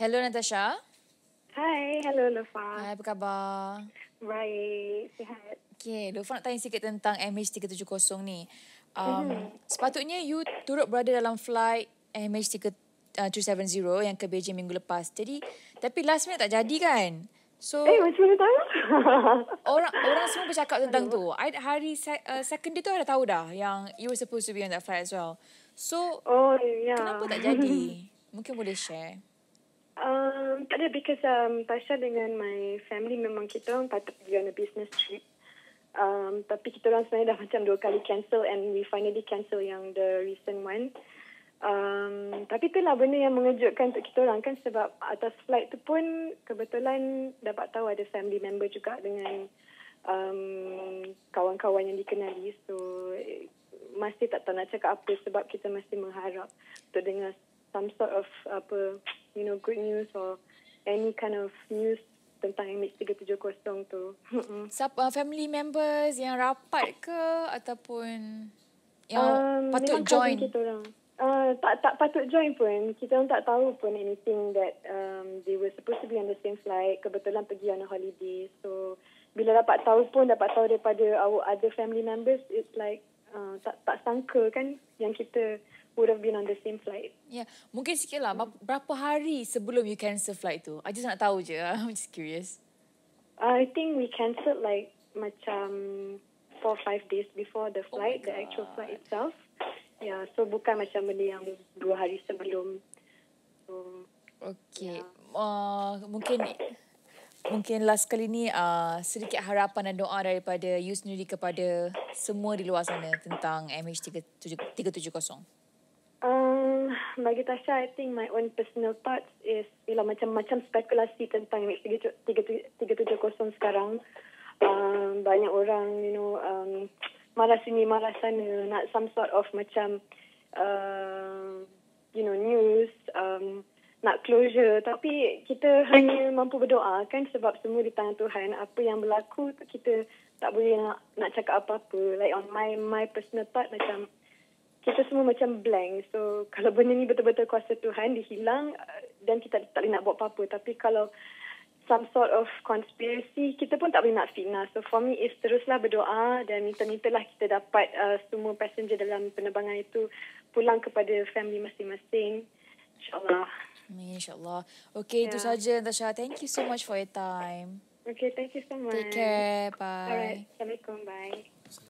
Hello Natasha. Hai, hello Lofa. Hai, apa khabar? Baik, sihat. Okay, Lofa nak tanya sikit tentang MH370 ni. Sepatutnya you turut berada dalam flight MH370 yang ke Beijing minggu lepas. Tapi last minute tak jadi kan? So, Macam mana tahu? orang semua bercakap tentang tu. Hari second day tu I dah tahu dah yang you were supposed to be on that flight as well. So, Ya. kenapa tak jadi? Mungkin boleh share. Tak ada, because Tasha dengan my family memang kita orang patut pergi on a business trip. Tapi kita orang sebenarnya dah macam 2 kali cancel and we finally cancel yang the recent one. Tapi itulah benda yang mengejutkan untuk kita orang kan, sebab atas flight tu pun kebetulan dapat tahu ada family member juga dengan kawan-kawan yang dikenali. So masih tak tahu nak cakap apa sebab kita masih mengharap untuk dengar some sort of good news or any kind of news tentang MH370 tu. Siapa family members yang rapat ke ataupun yang patut join? Kita orang. Tak patut join pun. Kita orang tak tahu pun anything that they were supposed to be on the same flight. Kebetulan pergi on a holiday. So bila dapat tahu daripada our other family members, it's like tak sangka kan yang kita would have been on the same flight. Ya, mungkin sikit lah. Berapa hari sebelum you cancel flight tu? I just nak tahu je. I'm just curious. I think we cancelled like macam 4-5 days before the flight, the actual flight itself. Yeah, so bukan macam benda yang 2 hari sebelum. So, okay. Mungkin last kali ni sedikit harapan dan doa daripada you sendiri kepada semua di luar sana tentang MH370. Bagi Tasha, I think my own personal thoughts is macam spekulasi tentang MH370 sekarang. Banyak orang, marah sini, marah sana, nak some sort of macam, news, nak closure. Tapi kita hanya mampu berdoa kan, sebab semua di tangan Tuhan. Apa yang berlaku, kita tak boleh nak cakap apa-apa. Like on my personal thought, macam kita semua macam blank. So kalau benda ni betul-betul kuasa Tuhan, dihilang, dan kita tak boleh nak buat apa-apa. Tapi kalau some sort of conspiracy, kita pun tak boleh nak fitnah. So for me is teruslah berdoa dan minta-mintalah kita dapat semua passenger dalam penerbangan itu pulang kepada family masing-masing. InsyaAllah. InsyaAllah. Okay, itu saja Natasha. Thank you so much for your time. Okay, thank you so much. Take care. Bye. Alright. Assalamualaikum. Bye.